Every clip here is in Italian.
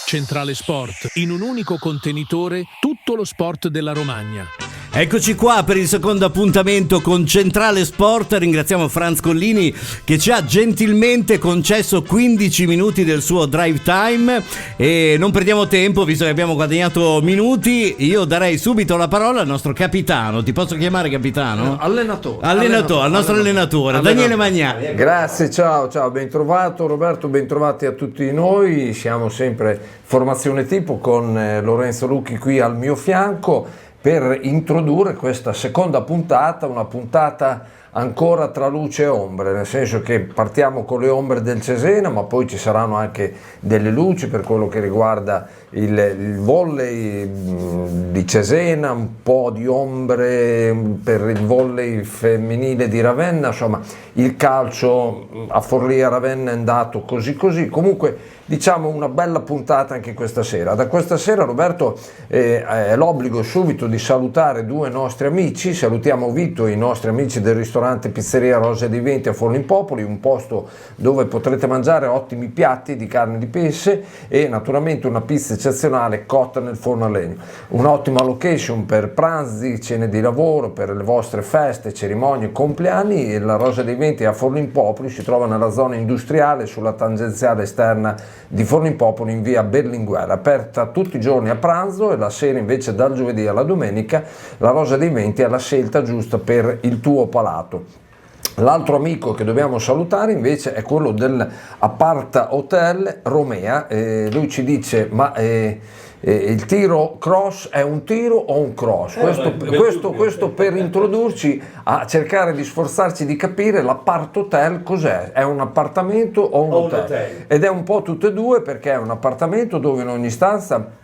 Centrale Sport, in un unico contenitore tutto lo sport della Romagna. Eccoci qua per il secondo appuntamento con Centrale Sport. Ringraziamo Franz Collini che ci ha gentilmente concesso 15 minuti del suo drive time e non perdiamo tempo visto che abbiamo guadagnato minuti. Io darei subito la parola al nostro capitano. Ti posso chiamare capitano? Allenatore, al nostro allenatore. Daniele Magnani. Grazie, ciao, ben trovato Roberto, ben trovati a tutti noi. Siamo sempre formazione tipo con Lorenzo Lucchi qui al mio fianco per introdurre questa seconda puntata, una puntata ancora tra luce e ombre, nel senso che partiamo con le ombre del Cesena, ma poi ci saranno anche delle luci per quello che riguarda il volley di Cesena, un po' di ombre per il volley femminile di Ravenna, insomma il calcio a Forlì a Ravenna è andato così, comunque diciamo una bella puntata anche questa sera. Da questa sera Roberto è l'obbligo subito di salutare due nostri amici. Salutiamo Vito e i nostri amici del ristorante Pizzeria Rosa dei Venti a Forlimpopoli, un posto dove potrete mangiare ottimi piatti di carne di pesce e naturalmente una pizza eccezionale cotta nel forno a legno. Un'ottima location per pranzi, cene di lavoro, per le vostre feste, cerimonie, compleanni. La Rosa dei Venti a Forlimpopoli si trova nella zona industriale sulla tangenziale esterna di Forlimpopoli in via Berlinguer, aperta tutti i giorni a pranzo e la sera invece dal giovedì alla domenica. La Rosa dei Venti è la scelta giusta per il tuo palato. L'altro amico che dobbiamo salutare invece è quello dell'Aparta Hotel Romea. Lui ci dice ma il tiro cross è un tiro o un cross? Questo per introdurci a cercare di sforzarci di capire l'Apart Hotel cos'è. È un appartamento o un hotel? Ed è un po' tutte e due, perché è un appartamento dove in ogni stanza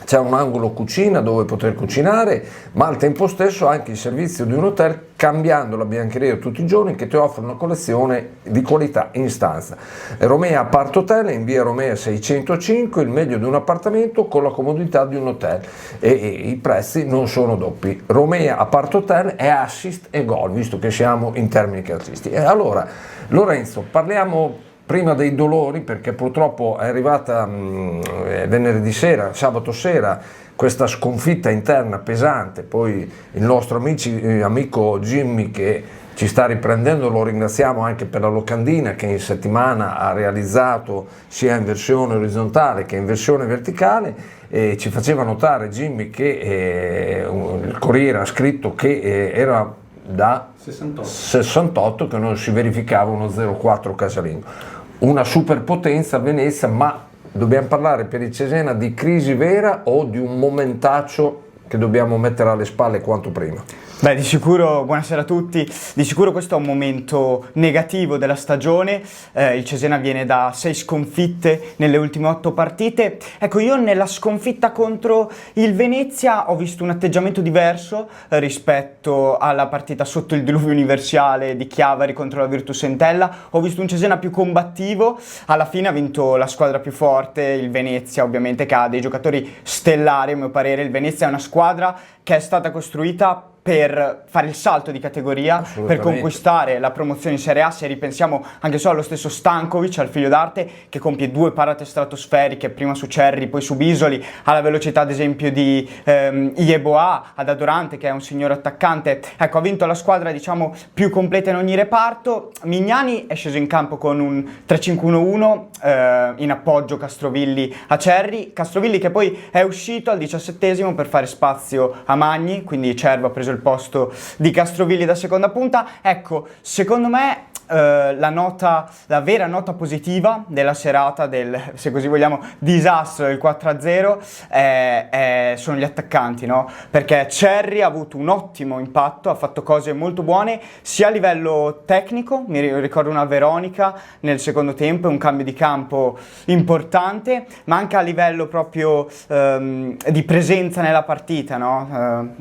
c'è un angolo cucina dove poter cucinare, ma al tempo stesso anche il servizio di un hotel, cambiando la biancheria tutti i giorni, che ti offre una collezione di qualità in stanza. Romea Apart Hotel è in via Romea 605, il meglio di un appartamento con la comodità di un hotel e i prezzi non sono doppi. Romea Apart Hotel è assist e gol, visto che siamo in termini calcistici. E allora Lorenzo, parliamo prima dei dolori, perché purtroppo è arrivata venerdì sera, sabato sera, questa sconfitta interna pesante. Poi il nostro amico Jimmy che ci sta riprendendo, lo ringraziamo anche per la locandina che in settimana ha realizzato sia in versione orizzontale che in versione verticale, e ci faceva notare Jimmy che il Corriere ha scritto che era da 68 che non si verificava uno 0-4 casalingo. Una superpotenza a Venezia, ma dobbiamo parlare per il Cesena di crisi vera o di un momentaccio che dobbiamo mettere alle spalle quanto prima? Beh, di sicuro, buonasera a tutti, di sicuro questo è un momento negativo della stagione. Il Cesena viene da 6 sconfitte nelle ultime 8 partite. Ecco, io nella sconfitta contro il Venezia ho visto un atteggiamento diverso rispetto alla partita sotto il diluvio universale di Chiavari contro la Virtus Entella. Ho visto un Cesena più combattivo. Alla fine ha vinto la squadra più forte, il Venezia, ovviamente, che ha dei giocatori stellari a mio parere. Il Venezia è una squadra che è stata costruita per fare il salto di categoria, per conquistare la promozione in Serie A. Se ripensiamo anche solo allo stesso Stankovic, al figlio d'arte, che compie 2 parate stratosferiche, prima su Cerri, poi su Bisoli, alla velocità ad esempio di Yeboah, ad Adorante, che è un signor attaccante. Ecco, ha vinto la squadra, diciamo, più completa in ogni reparto. Mignani è sceso in campo con un 3-5-1-1 in appoggio Castrovilli a Cerri. Castrovilli che poi è uscito al 17esimo per fare spazio a Magni, quindi Cervo ha preso il posto di Castrovilli da seconda punta. Ecco, secondo me la vera nota positiva della serata, del, se così vogliamo, disastro del 4-0 sono gli attaccanti, no? Perché Cerri ha avuto un ottimo impatto, ha fatto cose molto buone sia a livello tecnico, mi ricordo una Veronica nel secondo tempo, un cambio di campo importante, ma anche a livello proprio di presenza nella partita, no?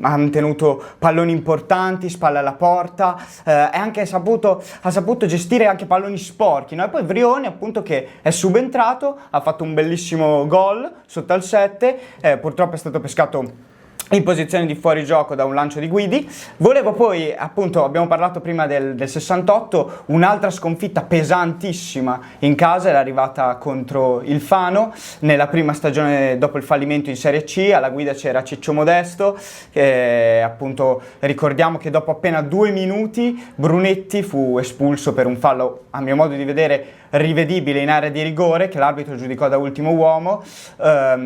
Ha mantenuto palloni importanti, spalle alla porta, e anche ha saputo gestire anche palloni sporchi, no? E poi Vrioni, appunto, che è subentrato, ha fatto un bellissimo gol sotto al 7, purtroppo è stato pescato in posizione di fuorigioco da un lancio di Guidi. Volevo poi, appunto, abbiamo parlato prima del 68, un'altra sconfitta pesantissima in casa era arrivata contro il Fano nella prima stagione dopo il fallimento in Serie C. Alla guida c'era Ciccio Modesto, che appunto ricordiamo che dopo appena 2 minuti Brunetti fu espulso per un fallo, a mio modo di vedere, rivedibile in area di rigore, che l'arbitro giudicò da ultimo uomo,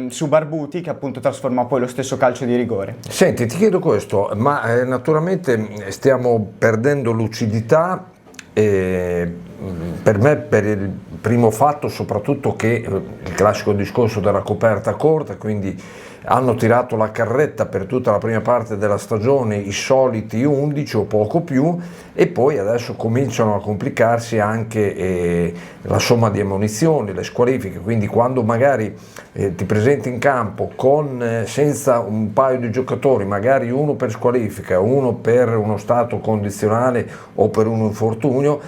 su Barbuti, che appunto trasformò poi lo stesso calcio di rigore. Senti, ti chiedo questo, ma naturalmente stiamo perdendo lucidità, per me, per il primo fatto soprattutto che il classico discorso della coperta corta, quindi hanno tirato la carretta per tutta la prima parte della stagione i soliti 11 o poco più, e poi adesso cominciano a complicarsi anche la somma di ammonizioni, le squalifiche, quindi quando magari ti presenti in campo senza un paio di giocatori, magari uno per squalifica, uno per uno stato condizionale o per un infortunio,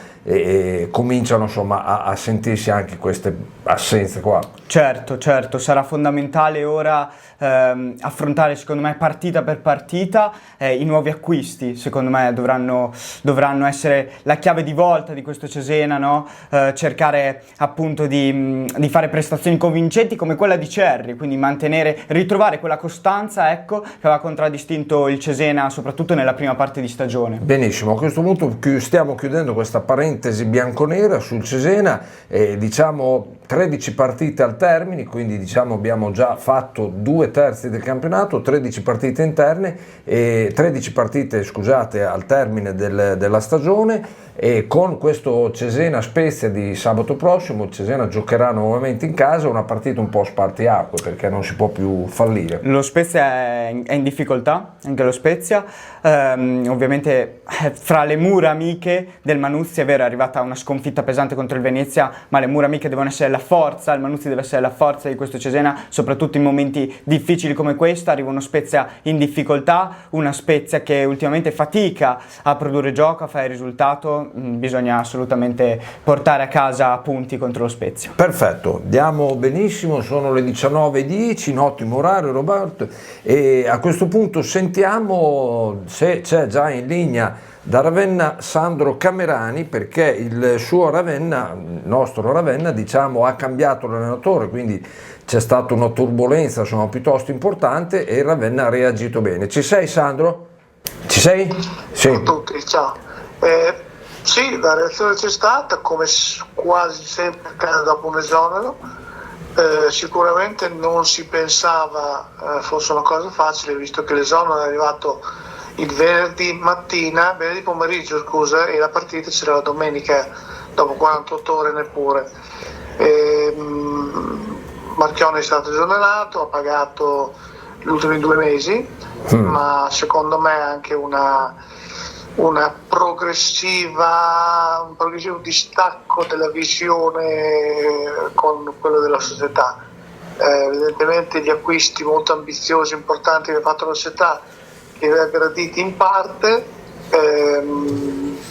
cominciano insomma a sentirsi anche queste assenze qua. Certo, sarà fondamentale ora affrontare, secondo me, partita per partita. I nuovi acquisti, secondo me, dovranno essere la chiave di volta di questo Cesena, no? Cercare appunto di fare prestazioni convincenti come quella di Cerri, quindi ritrovare quella costanza, ecco, che aveva contraddistinto il Cesena soprattutto nella prima parte di stagione. Benissimo, a questo punto stiamo chiudendo questa parentesi bianconera sul Cesena, diciamo 13 partite al termine, quindi diciamo abbiamo già fatto 2/3 del campionato, 13 partite interne e 13 partite, scusate, al termine della stagione, e con questo Cesena Spezia di sabato prossimo il Cesena giocherà nuovamente in casa una partita un po' spartiacque perché non si può più fallire. Lo Spezia è in difficoltà, anche lo Spezia, ovviamente fra le mura amiche del Manuzzi, è vero, è arrivata una sconfitta pesante contro il Venezia, ma le mura amiche devono essere la forza, il Manuzzi deve essere la forza di questo Cesena, soprattutto in momenti difficili come questo. Arriva uno Spezia in difficoltà, una Spezia che ultimamente fatica a produrre gioco, a fare risultato. Bisogna assolutamente portare a casa punti contro lo Spezia. Perfetto, diamo benissimo, sono le 19:10, un ottimo orario Roberto, e a questo punto sentiamo se c'è già in linea da Ravenna Sandro Camerani, perché il suo Ravenna, il nostro Ravenna, diciamo, ha cambiato l'allenatore, quindi c'è stata una turbolenza insomma piuttosto importante e il Ravenna ha reagito bene. Ci sei Sandro? Ci sei? Sì. Ciao a tutti, ciao. Sì, la reazione c'è stata, come quasi sempre accade dopo un esonero. Sicuramente non si pensava fosse una cosa facile, visto che l'esonero è arrivato il venerdì pomeriggio, scusa, e la partita c'era la domenica dopo 48 ore neppure. Marchione è stato esonerato, ha pagato gli ultimi 2 mesi, ma secondo me anche un progressivo distacco della visione con quello della società. Evidentemente gli acquisti molto ambiziosi, importanti che ha fatto la società, che aveva graditi in parte,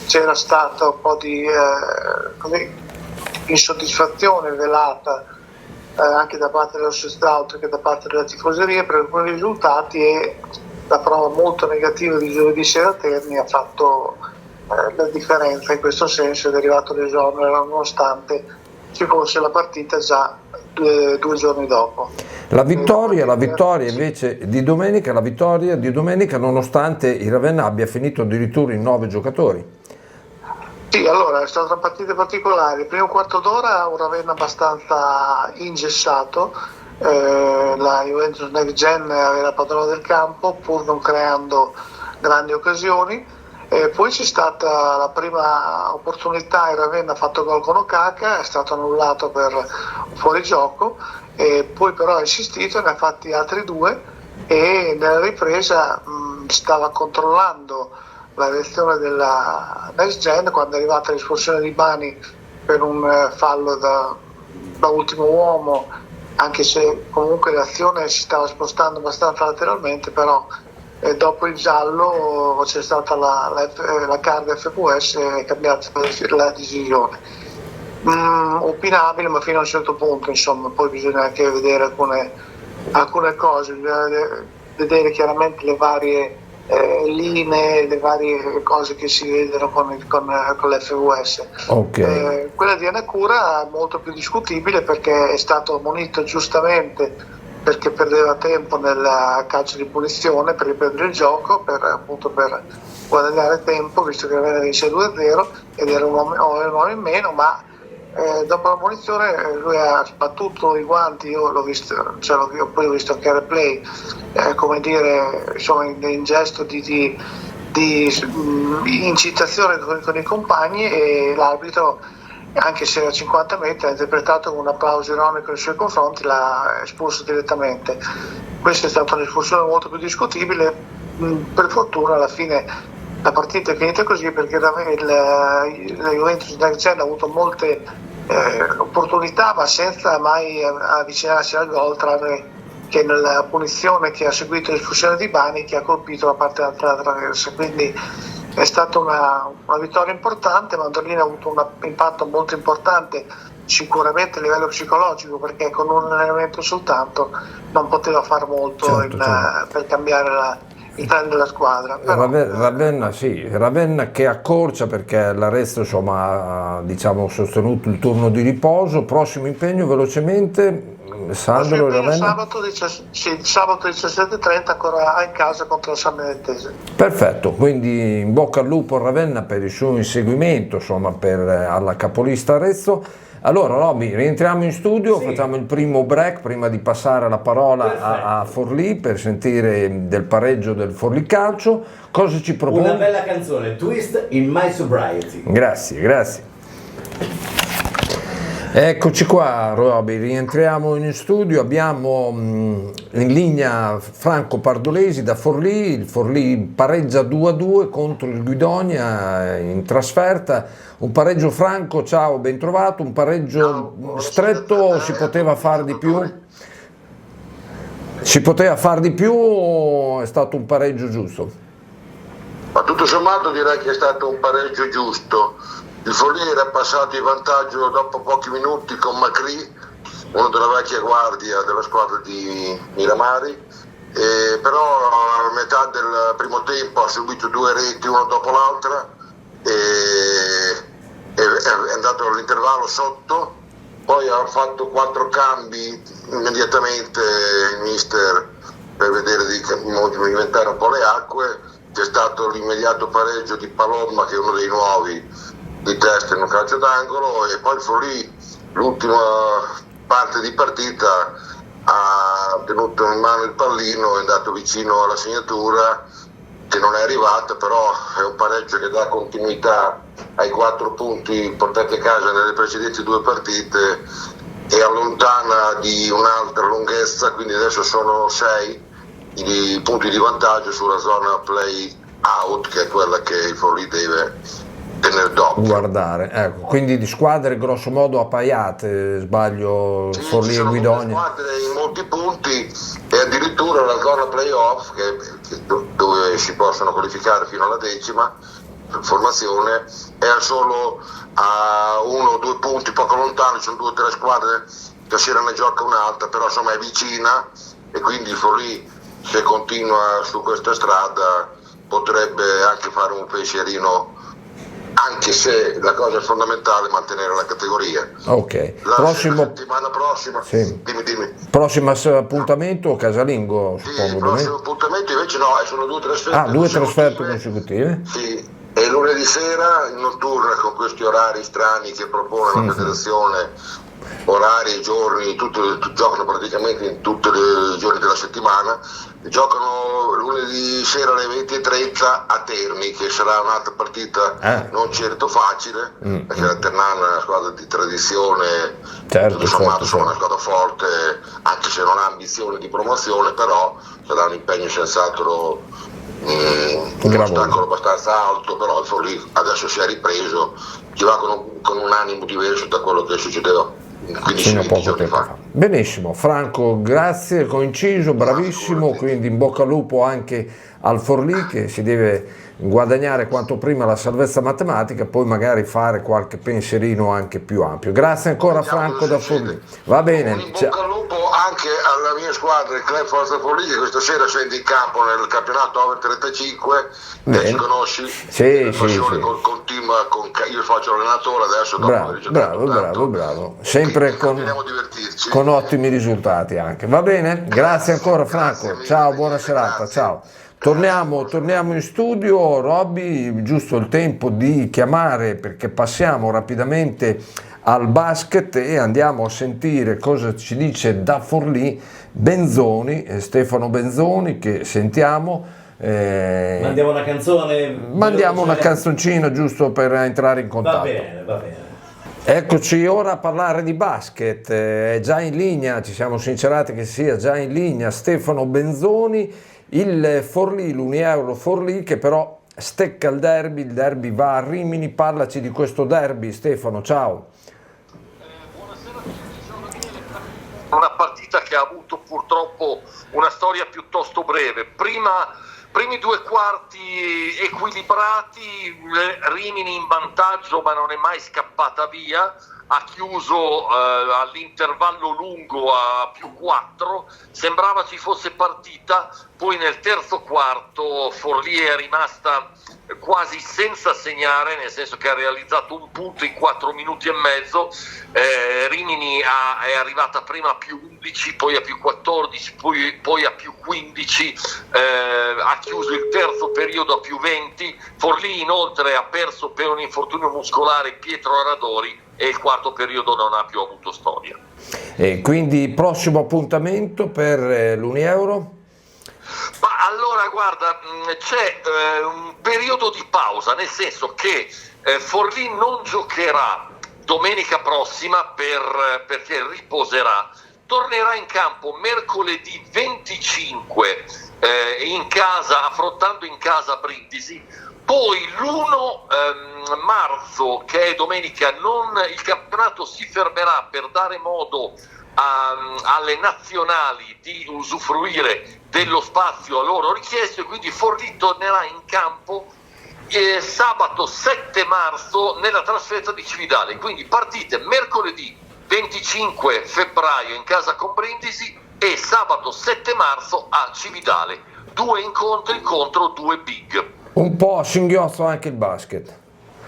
c'era stata un po' di insoddisfazione velata anche da parte della società oltre che da parte della tifoseria per alcuni risultati, e la prova molto negativa di giovedì sera a Terni ha fatto la differenza in questo senso, è arrivato l'esonero nonostante ci fosse la partita già 2 giorni dopo. La vittoria invece di domenica, nonostante il Ravenna abbia finito addirittura in 9 giocatori. Sì, allora è stata una partita particolare. Il primo quarto d'ora un Ravenna abbastanza ingessato, la Juventus Next Gen aveva la padrona del campo pur non creando grandi occasioni. Poi c'è stata la prima opportunità, il Ravenna ha fatto gol con Okaka, è stato annullato per fuorigioco, e poi però ha insistito, ne ha fatti altri 2 e nella ripresa stava controllando la reazione della Next Gen quando è arrivata l'espulsione di Bani per un fallo da ultimo uomo, anche se comunque l'azione si stava spostando abbastanza lateralmente, però dopo il giallo c'è stata la card FQS e è cambiata la decisione. Opinabile, ma fino a un certo punto, insomma, poi bisogna anche vedere alcune cose, bisogna vedere chiaramente le varie linee, le varie cose che si vedono con l'FVS. Ok. Quella di Anacura è molto più discutibile perché è stato ammonito giustamente perché perdeva tempo nel calcio di punizione per riprendere il gioco, per guadagnare tempo, visto che Ravenna vince 2-0 ed era un uomo in meno, ma dopo la munizione lui ha sbattuto i guanti, io l'ho visto, poi ho visto anche il replay, come dire, insomma, in gesto di incitazione con i compagni, e l'arbitro, anche se era a 50 metri, ha interpretato con un applauso ironico nei suoi confronti, l'ha espulso direttamente. Questa è stata un'espulsione molto più discutibile. Per fortuna alla fine la partita è finita così, perché la Juventus Next Gen ha avuto molte opportunità, ma senza mai avvicinarsi al gol, tranne che nella punizione che ha seguito l'espulsione di Bani, che ha colpito la parte della traversa. Quindi è stata una vittoria importante. Mandolini ha avuto un impatto molto importante sicuramente a livello psicologico, perché con un allenamento soltanto non poteva far molto Certo. per cambiare il trend della squadra. Però, Ravenna che accorcia, perché l'Arezzo insomma ha, diciamo, sostenuto il turno di riposo. Prossimo impegno velocemente, Sandro. sabato 17:30 ancora in casa contro la San Benedettese. Perfetto, quindi in bocca al lupo a Ravenna per il suo inseguimento, insomma, alla capolista Arezzo. Allora Robby, rientriamo in studio, facciamo il primo break prima di passare la parola a Forlì per sentire del pareggio del Forlì Calcio. Cosa ci propone? Una bella canzone, Twist in My Sobriety. Grazie. Eccoci qua Robby, rientriamo in studio, abbiamo in linea Franco Pardolesi da Forlì. Il Forlì pareggia 2-2 contro il Guidonia in trasferta. Un pareggio, Franco, ciao, ben trovato, un pareggio stretto, si poteva fare di più? Si poteva fare di più o è stato un pareggio giusto? Ma tutto sommato direi che è stato un pareggio giusto. Il Forlì era passato in vantaggio dopo pochi minuti con Macri, uno della vecchia guardia della squadra di Miramari, però a metà del primo tempo ha subito 2 reti una dopo l'altra e è andato all'intervallo sotto, poi ha fatto 4 cambi immediatamente il mister per vedere di movimentare un po' le acque. C'è stato l'immediato pareggio di Palomma, che è uno dei nuovi di testa in un calcio d'angolo, e poi il Forlì l'ultima parte di partita ha tenuto in mano il pallino, è andato vicino alla segnatura che non è arrivata, però è un pareggio che dà continuità ai 4 punti portati a casa nelle precedenti 2 partite e allontana di un'altra lunghezza, quindi adesso sono 6 i punti di vantaggio sulla zona play out, che è quella che il Forlì deve tenere d'occhio. Guardare, ecco, quindi di squadre grosso modo appaiate, sbaglio, Sì, Forlì e Guidonia. Squadre in molti punti, e addirittura la zona playoff dove si possono qualificare fino alla 10ª formazione è solo a 1 o 2 punti, poco lontano. Ci sono 2 o 3 squadre, stasera ne gioca un'altra, però insomma è vicina, e quindi il Forlì, se continua su questa strada, potrebbe anche fare un pensierino, anche se la cosa fondamentale è mantenere la categoria. Ok, La settimana prossima, sì. Dimmi. Prossimo appuntamento casalingo, Sì, il suppongo. prossimo appuntamento invece no, sono 2 trasferte. Ah, 2 trasferte consecutive? Sì, e lunedì sera in notturna, con questi orari strani che propone la federazione, orari e giorni, giocano praticamente in tutti i giorni della settimana. Giocano lunedì sera alle 20:30 a Terni, che sarà un'altra partita non certo facile, perché la Ternana è una squadra di tradizione, tutto sommato sono una squadra forte, anche se non ha ambizioni di promozione, però sarà un impegno senz'altro, un ostacolo abbastanza alto. Però il Forlì adesso si è ripreso, ci va con un animo diverso da quello che succedeva 15 giorni fa. Benissimo, Franco, grazie, coinciso, bravissimo, quindi in bocca al lupo anche al Forlì, che si deve guadagnare quanto prima la salvezza matematica, poi magari fare qualche pensierino anche più ampio. Grazie ancora Franco da Forlì. Va bene. In bocca al lupo anche alla mia squadra, il Club Forza Forlì, che questa sera scende in campo nel campionato over 35, ci conosci? Sì. Col team, io faccio l'allenatore adesso. Bravo, sempre con ottimi risultati anche. Va bene? Grazie ancora Franco, Grazie, ciao, buona serata, grazie. ciao. Torniamo in studio, Robby, giusto il tempo di chiamare perché passiamo rapidamente al basket e andiamo a sentire cosa ci dice da Forlì Stefano Benzoni, che sentiamo. Mandiamo una canzone. Mandiamo una canzoncina giusto per entrare in contatto. Va bene. Eccoci ora a parlare di basket, è già in linea, ci siamo sincerati che sia già in linea Stefano Benzoni, il Forlì, l'Unieuro Forlì, che però stecca il derby va a Rimini. Parlaci di questo derby, Stefano, ciao. Una partita che ha avuto purtroppo una storia piuttosto breve. Primi due quarti equilibrati, Rimini in vantaggio ma non è mai scappata via, ha chiuso all'intervallo lungo a +4, sembrava ci fosse partita, poi nel terzo quarto Forlì è rimasta quasi senza segnare, nel senso che ha realizzato un punto in 4 minuti e mezzo, Rimini è arrivata prima a +11, poi a +14, poi a +15, ha chiuso il terzo periodo a +20, Forlì inoltre ha perso per un infortunio muscolare Pietro Aradori e il quarto periodo non ha più avuto storia. E quindi prossimo appuntamento per l'Unieuro? Ma allora guarda, c'è un periodo di pausa, nel senso che Forlì non giocherà domenica prossima perché riposerà, tornerà in campo mercoledì 25 in casa, affrontando in casa Brindisi. Poi l'1 marzo, che è domenica, il campionato si fermerà per dare modo alle nazionali di usufruire dello spazio a loro richiesto, e quindi Forlì tornerà in campo sabato 7 marzo nella trasferta di Cividale. Quindi partite mercoledì 25 febbraio in casa con Brindisi e sabato 7 marzo a Cividale. 2 incontri contro 2 big. Un po' a singhiozzo anche il basket.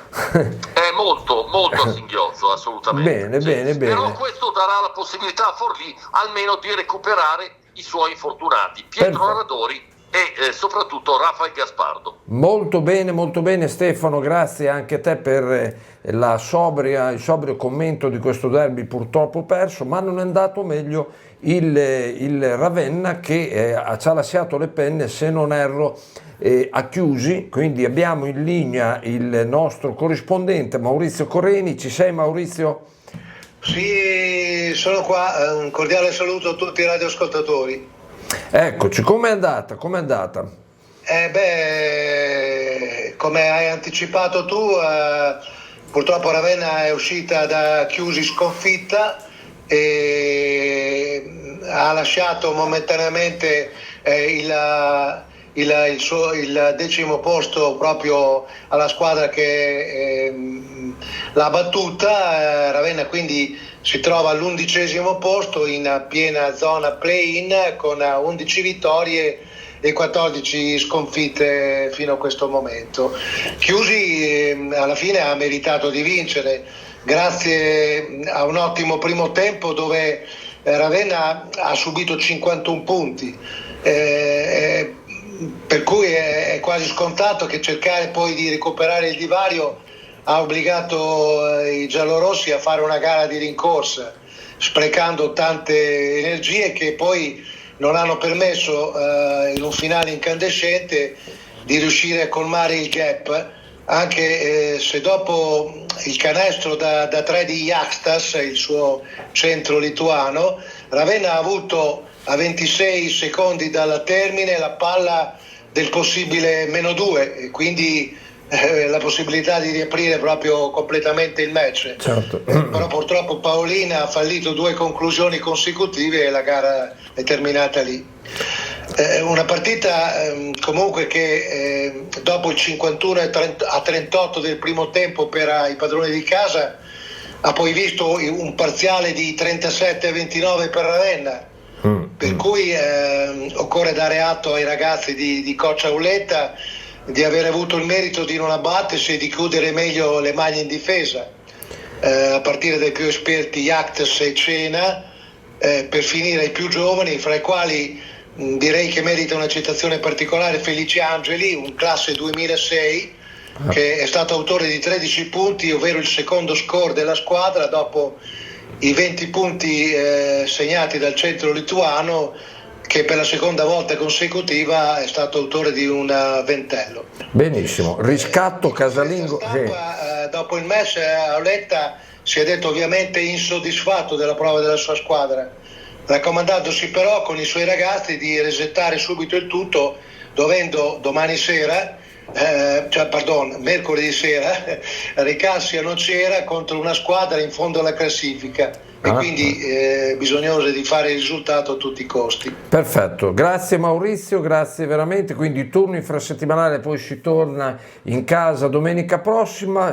È molto a singhiozzo, assolutamente. Bene. Però questo darà la possibilità a Forlì almeno di recuperare i suoi infortunati, Pietro Aradori e soprattutto Rafael Gaspardo. Molto bene Stefano, grazie anche a te per il sobrio commento di questo derby purtroppo perso, ma non è andato meglio il Ravenna che ci ha lasciato le penne, se non erro, a chiusi. Quindi abbiamo in linea il nostro corrispondente Maurizio Correni. Ci sei, Maurizio? Sì, sono qua, un cordiale saluto a tutti i radioascoltatori. Eccoci, com'è andata? Come hai anticipato tu, purtroppo Ravenna è uscita da chiusi sconfitta e ha lasciato momentaneamente il 10° posto proprio alla squadra che l'ha battuta. Ravenna quindi si trova all'11° posto in piena zona play-in con 11 vittorie e 14 sconfitte fino a questo momento. Chiusi alla fine ha meritato di vincere grazie a un ottimo primo tempo dove Ravenna ha subito 51 punti, per cui è quasi scontato che cercare poi di recuperare il divario ha obbligato i giallorossi a fare una gara di rincorsa, sprecando tante energie che poi non hanno permesso in un finale incandescente di riuscire a colmare il gap, anche se dopo il canestro da 3 di Jakstas, il suo centro lituano, Ravenna ha avuto a 26 secondi dal termine la palla del possibile -2 e quindi la possibilità di riaprire proprio completamente il match. Certo. Però purtroppo Paolina ha fallito 2 conclusioni consecutive e la gara è terminata lì. Una partita comunque che dopo il 51-38 del primo tempo per i padroni di casa ha poi visto un parziale di 37-29 per Ravenna, per cui occorre dare atto ai ragazzi di coach Auletta di aver avuto il merito di non abbattersi e di chiudere meglio le maglie in difesa, a partire dai più esperti Iactes e Cena, per finire ai più giovani, fra i quali direi che merita una citazione particolare Felice Angeli, un classe 2006, che è stato autore di 13 punti, ovvero il secondo score della squadra dopo i 20 punti segnati dal centro lituano, che per la seconda volta consecutiva è stato autore di un ventello. Benissimo, riscatto casalingo. Dopo il match Auletta si è detto ovviamente insoddisfatto della prova della sua squadra, raccomandandosi però con i suoi ragazzi di resettare subito il tutto, dovendo domani sera mercoledì sera recarsi a Nocera contro una squadra in fondo alla classifica e quindi bisognosa di fare il risultato a tutti i costi. Perfetto, grazie Maurizio, grazie veramente. Quindi turno infrasettimanale, poi si torna in casa domenica prossima,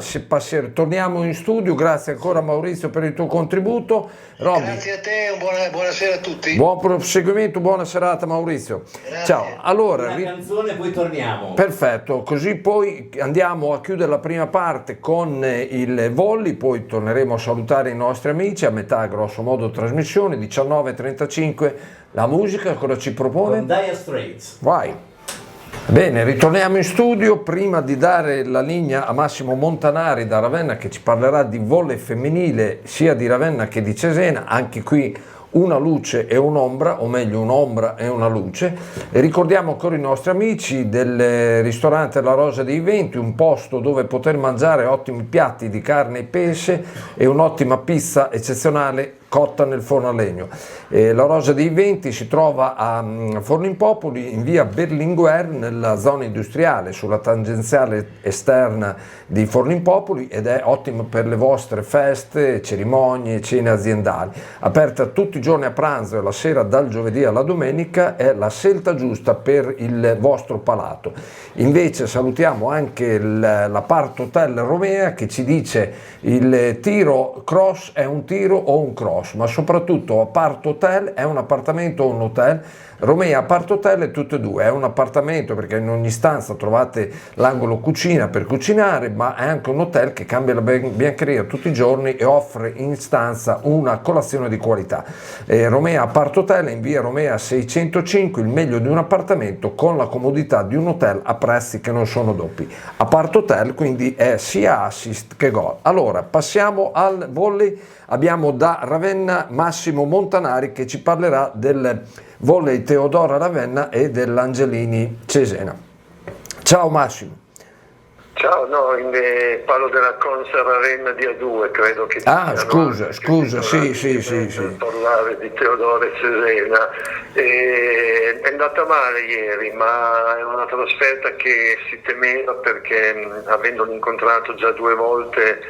torniamo in studio. Grazie ancora Maurizio per il tuo contributo. Robby, grazie a te, buonasera a tutti. Buon proseguimento, buona serata Maurizio. Grazie. Ciao. Allora, una canzone, poi torniamo. Perfetto, così poi andiamo a chiudere la prima parte con il volley, poi torneremo a salutare i nostri amici a metà grosso modo trasmissione, 19:35. La musica cosa ci propone? Con Dire Straits. Vai. Bene, ritorniamo in studio. Prima di dare la linea a Massimo Montanari da Ravenna, che ci parlerà di volley femminile sia di Ravenna che di Cesena, anche qui una luce e un'ombra, o meglio un'ombra e una luce. E ricordiamo ancora i nostri amici del ristorante La Rosa dei Venti, un posto dove poter mangiare ottimi piatti di carne e pesce e un'ottima pizza eccezionale cotta nel forno a legno. La Rosa dei Venti si trova a Forlimpopoli in via Berlinguer, nella zona industriale, sulla tangenziale esterna di Forlimpopoli, ed è ottimo per le vostre feste, cerimonie, cene aziendali. Aperta tutti i giorni a pranzo e la sera dal giovedì alla domenica, è la scelta giusta per il vostro palato. Invece salutiamo anche la Part Hotel Romea, che ci dice il tiro cross è un tiro o un cross, ma soprattutto Apart Hotel è un appartamento o un hotel. Romea Apart Hotel è tutte e due, è un appartamento perché in ogni stanza trovate l'angolo cucina per cucinare, ma è anche un hotel che cambia la biancheria tutti i giorni e offre in stanza una colazione di qualità. Romea Apart Hotel è in via Romea 605, il meglio di un appartamento con la comodità di un hotel a prezzi che non sono doppi. Apart Hotel quindi è sia assist che gol. Allora passiamo al volley. Abbiamo da Ravenna Massimo Montanari che ci parlerà del volley Teodora Ravenna e dell'Angelini Cesena. Ciao Massimo. Ciao, parlo della Consa Ravenna di A2, credo che scusa, sì. Per parlare di Teodora e Cesena. È andata male ieri, ma è una trasferta che si temeva perché avendolo incontrato già 2 volte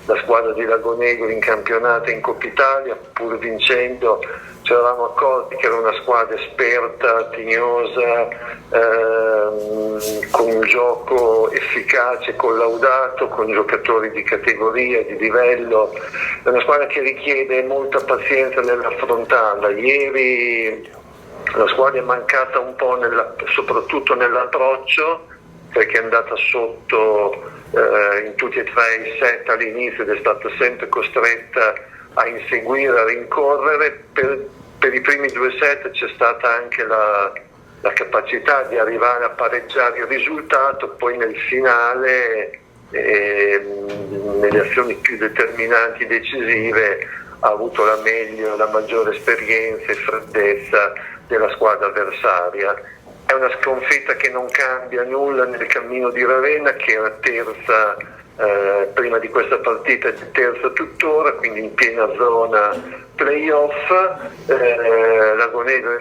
la squadra di Lagonegro in campionato e in Coppa Italia, pur vincendo, ci eravamo accorti che era una squadra esperta, tignosa, con un gioco efficace, collaudato, con giocatori di categoria, di livello. È una squadra che richiede molta pazienza nell'affrontarla. Ieri la squadra è mancata un po' soprattutto nell'approccio, perché è andata sotto in tutti e 3 i set all'inizio ed è stata sempre costretta a inseguire, a rincorrere. Per i primi 2 set c'è stata anche la capacità di arrivare a pareggiare il risultato, poi nel finale, nelle azioni più determinanti, decisive, ha avuto la maggiore esperienza e freddezza della squadra avversaria. È una sconfitta che non cambia nulla nel cammino di Ravenna, che era terza prima di questa partita, è terza tuttora, quindi in piena zona playoff. Lagonegro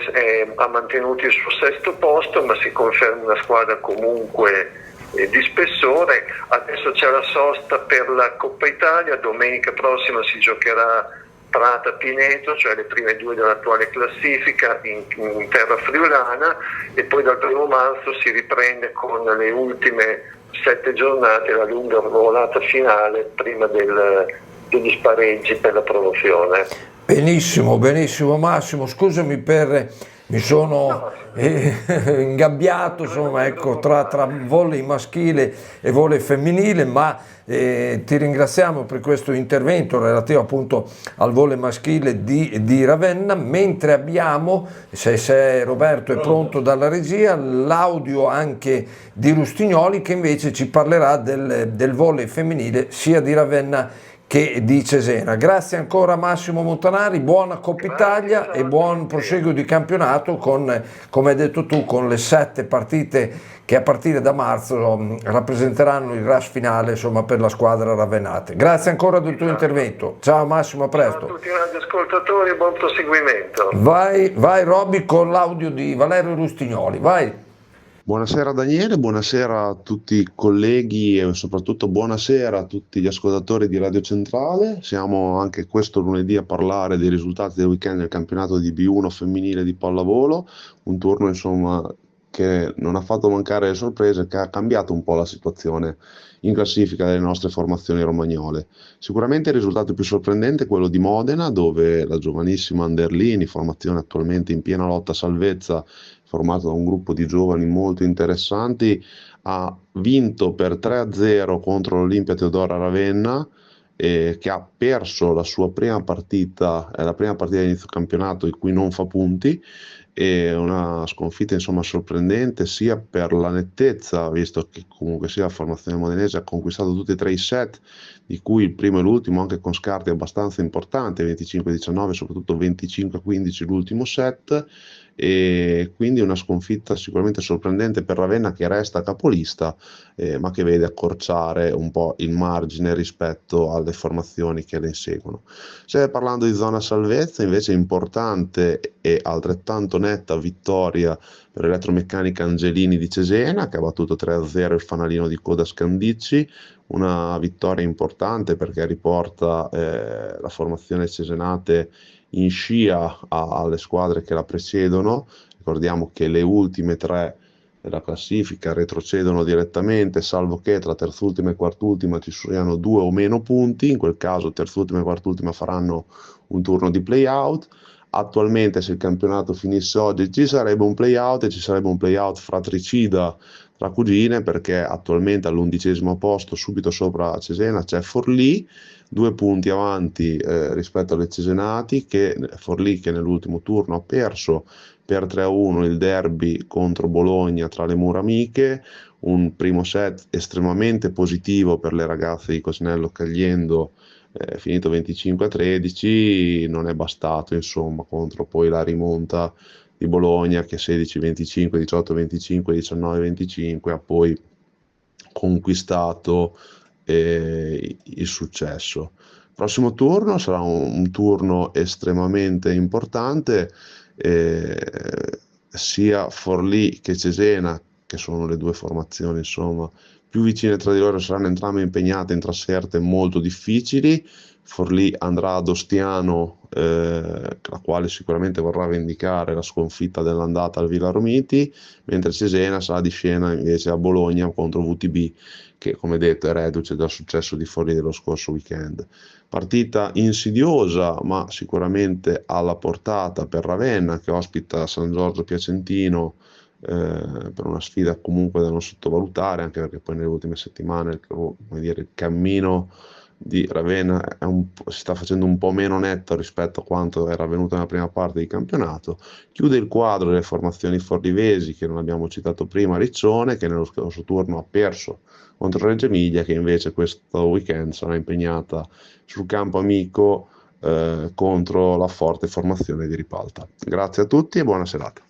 ha mantenuto il suo 6° posto, ma si conferma una squadra comunque di spessore. Adesso c'è la sosta per la Coppa Italia, domenica prossima si giocherà Prata-Pineto, cioè le prime 2 dell'attuale classifica in terra friulana, e poi dal 1° marzo si riprende con le ultime 7 giornate, la lunga volata finale prima degli spareggi per la promozione. Benissimo, benissimo Massimo, scusami mi sono ingabbiato, insomma, ecco, tra volley maschile e volley femminile, ma ti ringraziamo per questo intervento relativo appunto al volley maschile di Ravenna, mentre abbiamo, se Roberto è pronto dalla regia, l'audio anche di Rustignoli che invece ci parlerà del volley femminile sia di Ravenna che di Cesena. Grazie ancora Massimo Montanari, buona Coppa Italia e buon proseguo di campionato con, come hai detto tu, con le 7 partite che a partire da marzo rappresenteranno il rush finale, insomma, per la squadra ravennate. Grazie ancora del tuo intervento. Ciao Massimo, a presto. Ciao a tutti i radioascoltatori, buon proseguimento. Vai Robby con l'audio di Valerio Rustignoli, vai. Buonasera Daniele, buonasera a tutti i colleghi e soprattutto buonasera a tutti gli ascoltatori di Radio Centrale. Siamo anche questo lunedì a parlare dei risultati del weekend del campionato di B1 femminile di pallavolo, un turno insomma che non ha fatto mancare le sorprese, che ha cambiato un po' la situazione in classifica delle nostre formazioni romagnole. Sicuramente il risultato più sorprendente è quello di Modena, dove la giovanissima Anderlini, formazione attualmente in piena lotta a salvezza, formato da un gruppo di giovani molto interessanti, ha vinto per 3-0 contro l'Olimpia Teodora Ravenna, che ha perso la sua prima partita, è la prima partita di inizio campionato in cui non fa punti, e una sconfitta insomma sorprendente sia per la nettezza, visto che comunque sia la formazione modenese ha conquistato tutti e 3 i set, di cui il primo e l'ultimo anche con scarti abbastanza importanti, 25-19, soprattutto 25-15 l'ultimo set, e quindi una sconfitta sicuramente sorprendente per Ravenna, che resta capolista, ma che vede accorciare un po' il margine rispetto alle formazioni che le inseguono. Se parlando di zona salvezza, invece importante e altrettanto netta vittoria per l'elettromeccanica Angelini di Cesena, che ha battuto 3-0 il fanalino di coda Scandicci, una vittoria importante perché riporta la formazione cesenate in scia alle squadre che la precedono. Ricordiamo che le ultime 3 della classifica retrocedono direttamente, salvo che tra terzultima e quartultima ci siano 2 o meno punti. In quel caso terzultima e quartultima faranno un turno di play-out. Attualmente, se il campionato finisse oggi, ci sarebbe un play-out, e ci sarebbe un play-out fratricida tra cugine, perché attualmente all'11° posto, subito sopra Cesena, c'è Forlì, 2 punti avanti rispetto alle cesenati, Forlì che nell'ultimo turno ha perso per 3-1 il derby contro Bologna tra le mura amiche, un primo set estremamente positivo per le ragazze di Cosnello Cagliendo, finito 25-13, non è bastato insomma contro poi la rimonta di Bologna che 16-25, 18-25, 19-25 ha poi conquistato il successo. Il prossimo turno sarà un turno estremamente importante, sia Forlì che Cesena, che sono le 2 formazioni insomma più vicine tra di loro, saranno entrambe impegnate in trasferte molto difficili. Forlì andrà ad Ostiano, la quale sicuramente vorrà vendicare la sconfitta dell'andata al Villa Romiti, mentre Cesena sarà di scena invece a Bologna contro VTB, che come detto è reduce dal successo di Forlì dello scorso weekend. Partita insidiosa ma sicuramente alla portata per Ravenna, che ospita San Giorgio Piacentino, per una sfida comunque da non sottovalutare, anche perché poi nelle ultime settimane il cammino di Ravenna si sta facendo un po' meno netto rispetto a quanto era avvenuto nella prima parte di campionato. Chiude il quadro delle formazioni forlivesi, che non abbiamo citato prima, Riccione, che nello scorso turno ha perso contro Reggio Emilia, che invece questo weekend sarà impegnata sul campo amico contro la forte formazione di Ripalta. Grazie a tutti e buona serata.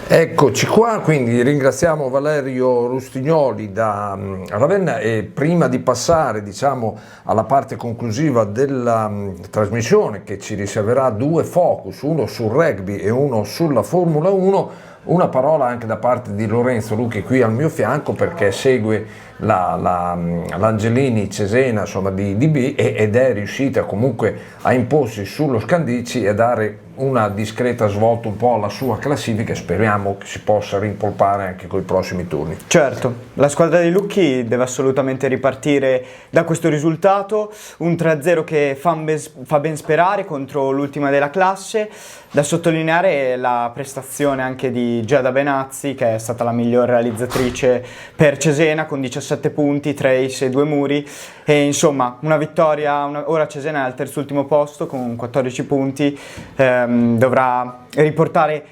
Eccoci qua, quindi ringraziamo Valerio Rustignoli da Ravenna, e prima di passare diciamo alla parte conclusiva della trasmissione, che ci riserverà 2 focus, uno sul rugby e uno sulla Formula 1, una parola anche da parte di Lorenzo Lucchi qui al mio fianco, perché segue l'Angelini Cesena insomma di B ed è riuscita comunque a imporsi sullo Scandicci e a dare una discreta svolta un po' alla sua classifica e speriamo che si possa rimpolpare anche con i prossimi turni. Certo, la squadra di Lucchi deve assolutamente ripartire da questo risultato, un 3-0 che fa ben sperare contro l'ultima della classe. Da sottolineare la prestazione anche di Giada Benazzi, che è stata la miglior realizzatrice per Cesena con 17 punti, 3 ace e 2 muri, e insomma una vittoria. Ora Cesena è al terzultimo posto con 14 punti, dovrà riportare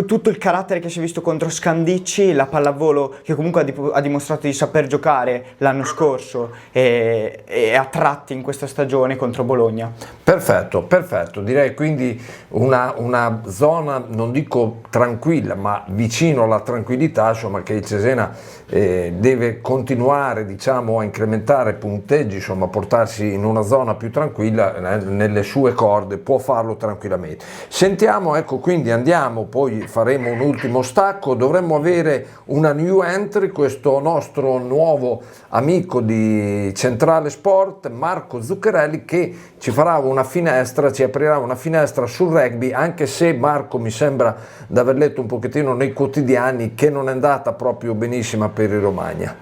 tutto il carattere che si è visto contro Scandicci, la pallavolo che comunque ha dimostrato di saper giocare l'anno scorso e a tratti in questa stagione contro Bologna. Perfetto, direi quindi una zona, non dico tranquilla, ma vicino alla tranquillità, insomma, che il Cesena deve continuare, diciamo, a incrementare punteggi, insomma, portarsi in una zona più tranquilla nelle sue corde, può farlo tranquillamente. Sentiamo, ecco, quindi andiamo, poi faremo un ultimo stacco, dovremmo avere una new entry, questo nostro nuovo amico di Centrale Sport, Marco Zuccherelli, che ci farà una finestra, ci aprirà una finestra sul rugby, anche se Marco mi sembra di aver letto un pochettino nei quotidiani che non è andata proprio benissima per il Romagna.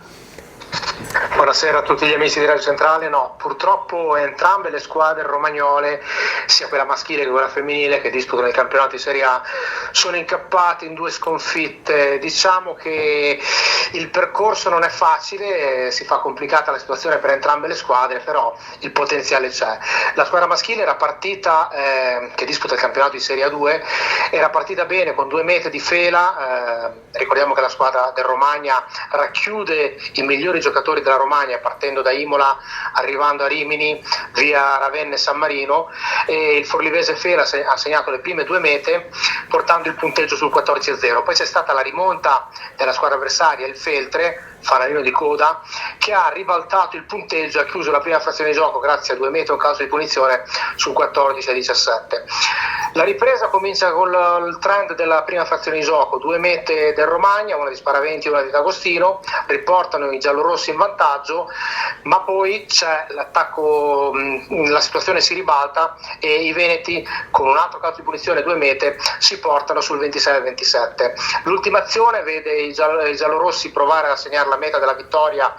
Buonasera a tutti gli amici di Radio Centrale. No, purtroppo entrambe le squadre romagnole, sia quella maschile che quella femminile che disputano il campionato di Serie A, sono incappate in 2 sconfitte. Diciamo che il percorso non è facile, si fa complicata la situazione per entrambe le squadre, però il potenziale c'è. La squadra maschile era partita, che disputa il campionato di Serie A2, era partita bene con 2 mete di fila. Ricordiamo che la squadra del Romagna racchiude i migliori giocatori della Romagna, partendo da Imola, arrivando a Rimini, via Ravenna e San Marino, e il Forlivese Fela ha segnato le prime 2 mete portando il punteggio sul 14-0. Poi c'è stata la rimonta della squadra avversaria, il Feltre, fanalino di coda, che ha ribaltato il punteggio, ha chiuso la prima frazione di gioco grazie a 2 mete e un calcio di punizione sul 14-17. La ripresa comincia con il trend della prima frazione di gioco, 2 mete del Romagna, una di Sparaventi e una di D'Agostino, riportano i giallorossi in vantaggio, ma poi c'è l'attacco, la situazione si ribalta e i veneti con un altro calcio di punizione, 2 mete, si portano sul 26-27. L'ultima azione vede i giallorossi provare a segnare la meta della vittoria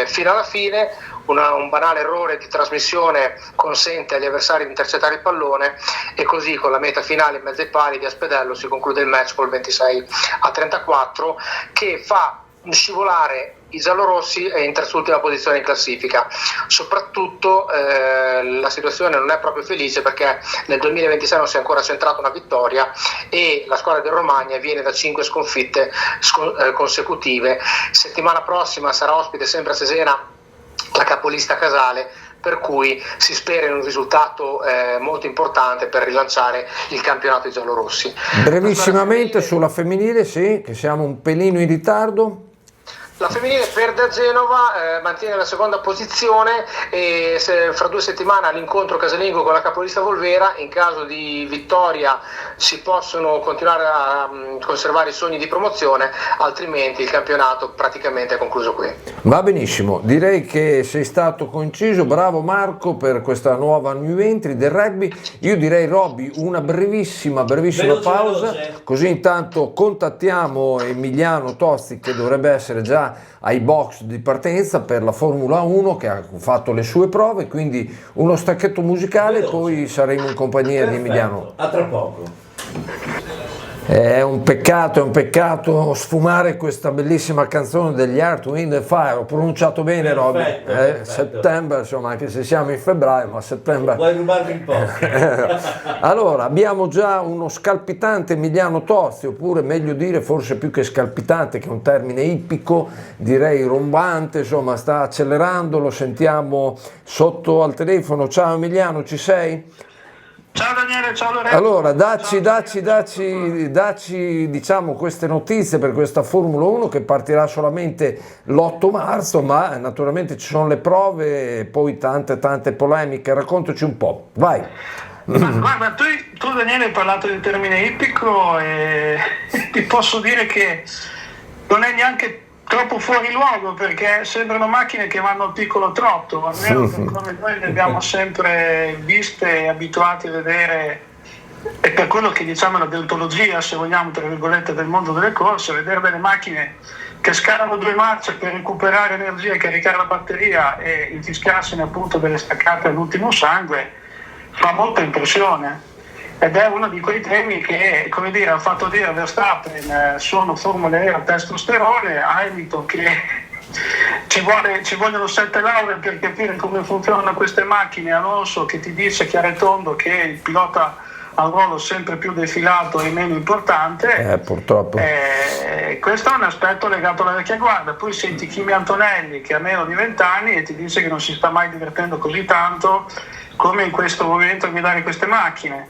fino alla fine. Un banale errore di trasmissione consente agli avversari di intercettare il pallone e così con la meta finale in mezzo ai pali di Aspedello si conclude il match col 26-34, che fa scivolare i giallorossi in terzultima posizione in classifica. Soprattutto la situazione non è proprio felice perché nel 2026 non si è ancora centrata una vittoria e la squadra del Romagna viene da 5 sconfitte consecutive. Settimana prossima sarà ospite sempre a Cesena la capolista Casale, per cui si spera in un risultato molto importante per rilanciare il campionato di giallorossi. Brevissimamente sulla femminile, sì, che siamo un pelino in ritardo. La femminile perde a Genova, mantiene la seconda posizione e fra 2 settimane all'incontro casalingo con la capolista Volvera. In caso di vittoria si possono continuare a conservare i sogni di promozione, altrimenti il campionato praticamente è concluso qui. Va benissimo, direi che sei stato conciso, bravo Marco per questa nuova new entry del rugby. Io direi, Robby, una brevissima pausa, così intanto contattiamo Emiliano Tozzi, che dovrebbe essere già ai box di partenza per la Formula 1, che ha fatto le sue prove, quindi uno stacchetto musicale, poi saremo in compagnia di Emiliano. A tra poco. È un peccato sfumare questa bellissima canzone degli Earth, Wind and Fire. Ho pronunciato bene, Robby. Settembre, insomma, anche se siamo in febbraio, ma settembre. Vuoi rubarmi il posto? Allora, abbiamo già uno scalpitante Emiliano Tozzi, oppure meglio dire, forse più che scalpitante, che è un termine ippico, direi rombante, insomma, sta accelerando, lo sentiamo sotto al telefono. Ciao Emiliano, ci sei? Ciao Daniele, ciao Lorenzo. Allora, dacci diciamo queste notizie per questa Formula 1 che partirà solamente l'8 marzo, ma naturalmente ci sono le prove e poi tante polemiche. Raccontaci un po', vai. Guarda, tu Daniele hai parlato del termine ippico e ti posso dire che non è neanche troppo fuori luogo, perché sembrano macchine che vanno al piccolo trotto, almeno come noi le abbiamo sempre viste e abituati a vedere e per quello che diciamo la deontologia, se vogliamo, tra virgolette, del mondo delle corse, vedere delle macchine che scalano 2 marce per recuperare energia e caricare la batteria e infischiarsene appunto delle staccate all'ultimo sangue fa molta impressione. Ed è uno di quei temi che, come dire, ha fatto dire a Verstappen sono Formula E a testosterone, Hamilton che ci vogliono 7 lauree per capire come funzionano queste macchine, Alonso che ti dice chiaro e tondo che il pilota ha un ruolo sempre più defilato e meno importante. Purtroppo. Questo è un aspetto legato alla vecchia guardia. Poi senti Kimi Antonelli che ha meno di 20 anni e ti dice che non si sta mai divertendo così tanto come in questo momento a guidare queste macchine.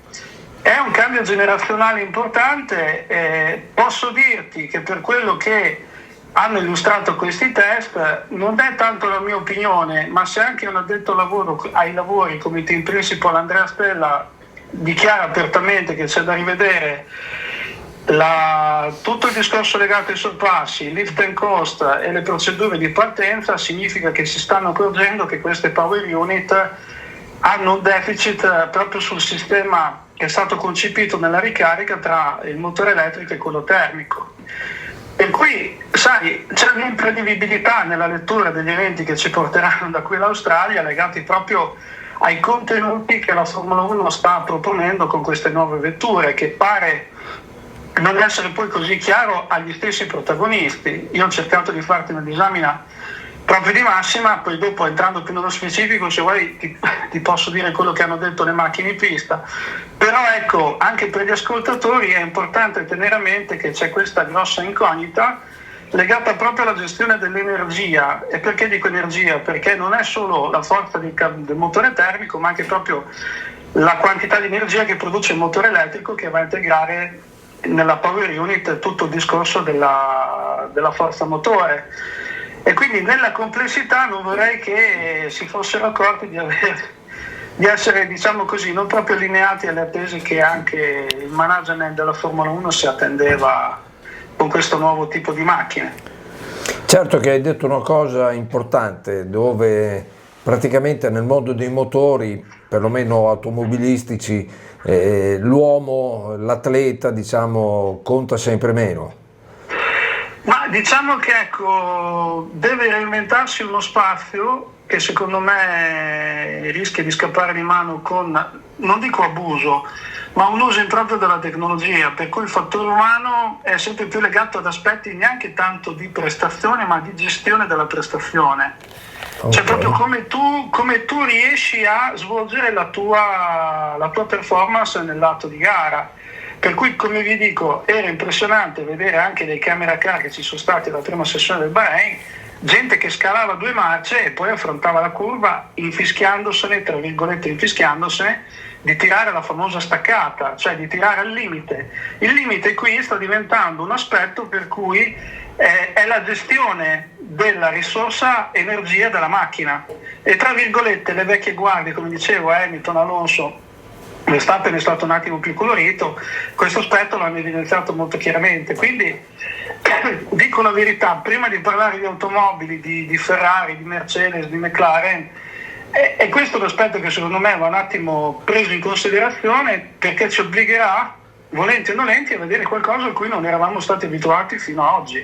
È un cambio generazionale importante, posso dirti che per quello che hanno illustrato questi test non è tanto la mia opinione, ma se anche un addetto ai lavori come team principal Andrea Stella dichiara apertamente che c'è da rivedere tutto il discorso legato ai sorpassi, lift and coast e le procedure di partenza, significa che si stanno accorgendo che queste power unit hanno un deficit proprio sul sistema che è stato concepito nella ricarica tra il motore elettrico e quello termico. Per cui, sai, c'è un'imprevedibilità nella lettura degli eventi che ci porteranno da qui all'Australia legati proprio ai contenuti che la Formula 1 sta proponendo con queste nuove vetture, che pare non essere poi così chiaro agli stessi protagonisti. Io ho cercato di farti una disamina proprio di massima, poi dopo entrando più nello specifico, se vuoi ti posso dire quello che hanno detto le macchine in pista. Però ecco, anche per gli ascoltatori è importante tenere a mente che c'è questa grossa incognita legata proprio alla gestione dell'energia. E perché dico energia? Perché non è solo la forza del motore termico, ma anche proprio la quantità di energia che produce il motore elettrico, che va a integrare nella power unit tutto il discorso della forza motore. E quindi nella complessità non vorrei che si fossero accorti di essere, diciamo così, non proprio allineati alle attese che anche il management della Formula 1 si attendeva con questo nuovo tipo di macchine. Certo che hai detto una cosa importante, dove praticamente nel mondo dei motori, perlomeno automobilistici, l'uomo, l'atleta, diciamo, conta sempre meno. Ma diciamo che ecco, deve reinventarsi uno spazio che secondo me rischia di scappare di mano con, non dico abuso, ma un uso improprio della tecnologia, per cui il fattore umano è sempre più legato ad aspetti neanche tanto di prestazione, ma di gestione della prestazione. Okay. Cioè proprio come tu riesci a svolgere la tua performance nell'atto di gara. Per cui, come vi dico, era impressionante vedere anche dei camera car che ci sono stati alla prima sessione del Bahrain, gente che scalava 2 marce e poi affrontava la curva infischiandosene, tra virgolette infischiandosene, di tirare la famosa staccata, cioè di tirare al limite. Il limite qui sta diventando un aspetto per cui è la gestione della risorsa energia della macchina. E tra virgolette le vecchie guardie, come dicevo, Hamilton, Alonso, Verstappen è stato un attimo più colorito, questo aspetto l'hanno evidenziato molto chiaramente. Quindi dico la verità, prima di parlare di automobili, di Ferrari, di Mercedes, di McLaren, è questo l'aspetto che secondo me va un attimo preso in considerazione, perché ci obbligherà, volenti o nolenti, a vedere qualcosa a cui non eravamo stati abituati fino ad oggi,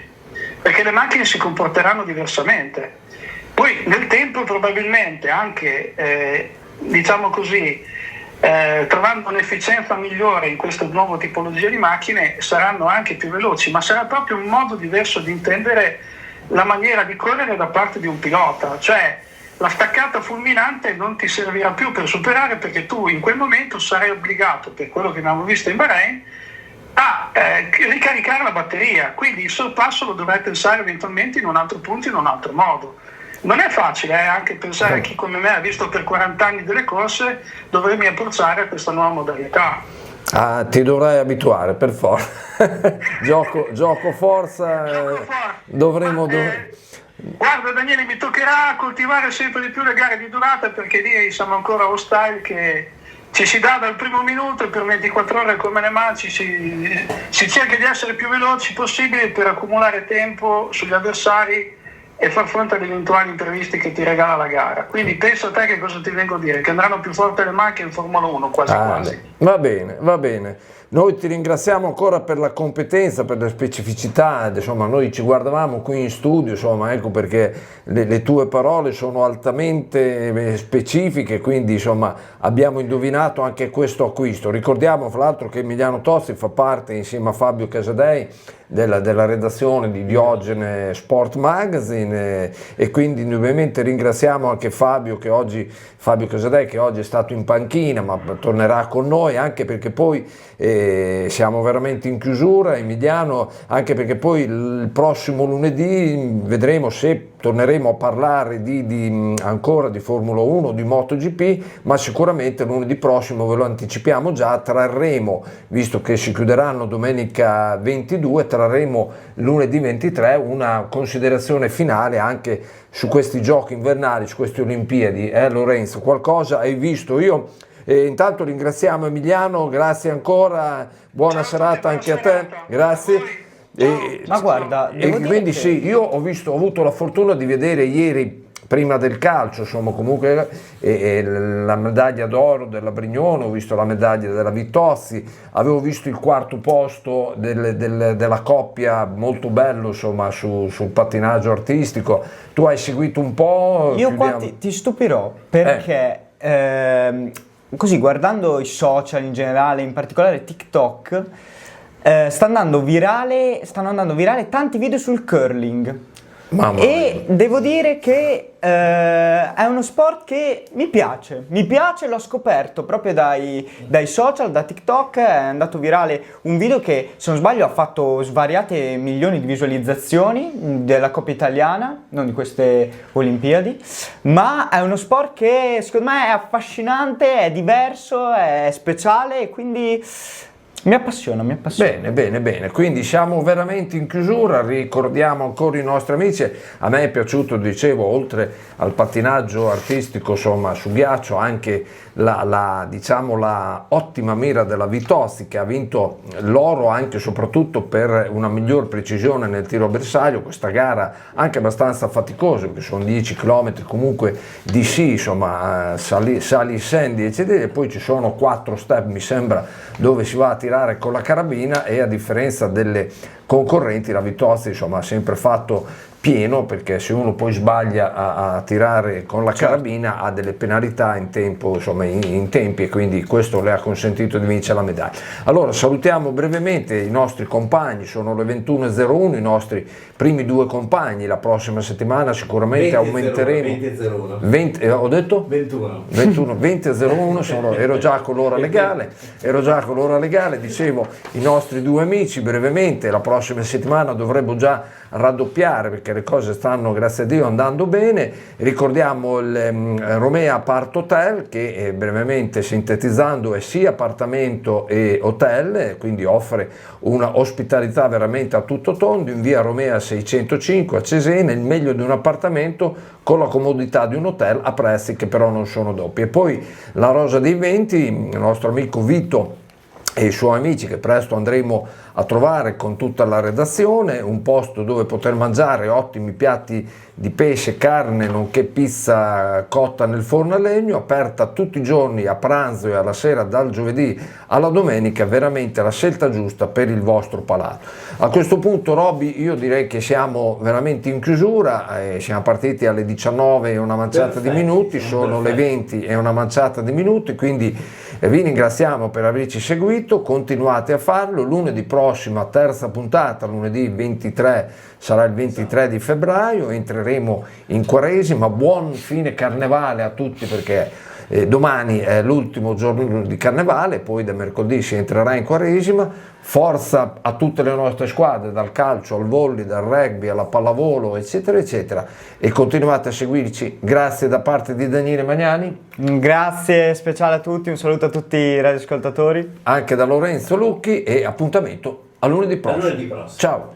perché le macchine si comporteranno diversamente. Poi nel tempo probabilmente anche, diciamo così, trovando un'efficienza migliore in questa nuova tipologia di macchine, saranno anche più veloci, ma sarà proprio un modo diverso di intendere la maniera di correre da parte di un pilota. Cioè la staccata fulminante non ti servirà più per superare, perché tu in quel momento sarai obbligato, per quello che abbiamo visto in Bahrain, a ricaricare la batteria, quindi il sorpasso lo dovrai pensare eventualmente in un altro punto, in un altro modo. Non è facile anche pensare a chi come me ha visto per 40 anni delle corse, dovermi approcciare a questa nuova modalità. Ti dovrai abituare per forza. gioco forza. Dovremo. Guarda Daniele, mi toccherà coltivare sempre di più le gare di durata, perché lì siamo ancora allo style che ci si dà dal primo minuto e per 24 ore come le mance si cerca di essere più veloci possibile per accumulare tempo sugli avversari e far fronte alle eventuali imprevisti che ti regala la gara. Quindi penso a te che cosa ti vengo a dire, che andranno più forte le macchine in Formula 1 quasi quasi. Va bene, va bene. Noi ti ringraziamo ancora per la competenza, per le specificità, insomma noi ci guardavamo qui in studio, insomma ecco perché le tue parole sono altamente specifiche, quindi insomma abbiamo indovinato anche questo acquisto. Ricordiamo fra l'altro che Emiliano Tozzi fa parte insieme a Fabio Casadei della redazione di Diogene Sport Magazine e quindi indubbiamente ringraziamo anche Fabio Casadei che oggi è stato in panchina ma tornerà con noi, anche perché poi siamo veramente in chiusura, Emiliano, anche perché poi il prossimo lunedì vedremo se torneremo a parlare ancora di Formula 1, di MotoGP, ma sicuramente lunedì prossimo, ve lo anticipiamo già, trarremo, visto che si chiuderanno domenica 22, trarremo lunedì 23 una considerazione finale anche su questi giochi invernali, su queste Olimpiadi. Lorenzo, qualcosa hai visto? Io intanto ringraziamo Emiliano, grazie ancora, buona serata anche a te, grazie. Ma guarda, quindi sì, io ho avuto la fortuna di vedere ieri, prima del calcio, insomma comunque la medaglia d'oro della Brignone, ho visto la medaglia della Vitozzi, avevo visto il quarto posto della coppia, molto bello insomma sul pattinaggio artistico. Tu hai seguito un po'? Io qua ti stupirò perché così guardando i social in generale, in particolare TikTok, stanno andando virale tanti video sul curling. E devo dire che è uno sport che mi piace, l'ho scoperto proprio dai social, da TikTok. È andato virale un video che, se non sbaglio, ha fatto svariate milioni di visualizzazioni della Coppa Italiana, non di queste Olimpiadi, ma è uno sport che secondo me è affascinante, è diverso, è speciale e quindi mi appassiona. Bene, quindi siamo veramente in chiusura, ricordiamo ancora i nostri amici. A me è piaciuto, dicevo, oltre al pattinaggio artistico insomma su ghiaccio, anche la ottima mira della Vitozzi, che ha vinto l'oro anche e soprattutto per una miglior precisione nel tiro a bersaglio. Questa gara anche abbastanza faticosa, perché sono 10 km comunque di sci, insomma sali, scendi eccetera, e poi ci sono 4 step mi sembra dove si va a tirare con la carabina, e a differenza delle concorrenti la Vitozzi insomma ha sempre fatto pieno, perché se uno poi sbaglia a tirare con la carabina ha delle penalità in tempo, insomma in tempi, e quindi questo le ha consentito di vincere la medaglia. Allora salutiamo brevemente i nostri compagni, sono le 21.01, i nostri primi 2 compagni. La prossima settimana sicuramente aumenteremo 20, ho detto? 20.01, ero già con l'ora legale, dicevo i nostri 2 amici brevemente. La prossima settimana dovremmo già raddoppiare, perché le cose stanno, grazie a Dio, andando bene. Ricordiamo il Romea Apart Hotel, che brevemente sintetizzando è sia appartamento e hotel, quindi offre una ospitalità veramente a tutto tondo in via Romea 605 a Cesena, il meglio di un appartamento con la comodità di un hotel a prezzi che però non sono doppi. E poi la Rosa dei Venti, il nostro amico Vito e i suoi amici, che presto andremo a trovare con tutta la redazione, un posto dove poter mangiare ottimi piatti di pesce, carne, nonché pizza cotta nel forno a legno, aperta tutti i giorni a pranzo e alla sera dal giovedì alla domenica, veramente la scelta giusta per il vostro palato. A questo punto, Robby, io direi che siamo veramente in chiusura, siamo partiti alle 19 e una manciata di minuti, sono le 20 e una manciata di minuti, quindi vi ringraziamo per averci seguito, continuate a farlo. Lunedì prossima, terza puntata, lunedì 23, sarà il 23 di febbraio, entreremo in Quaresima. Buon fine carnevale a tutti, perché domani è l'ultimo giorno di carnevale, poi da mercoledì si entrerà in Quaresima. Forza a tutte le nostre squadre, dal calcio al volley, dal rugby alla pallavolo, eccetera eccetera, e continuate a seguirci. Grazie da parte di Daniele Magnani, grazie speciale a tutti, un saluto a tutti i radioascoltatori, anche da Lorenzo Lucchi, e appuntamento a lunedì prossimo. Ciao.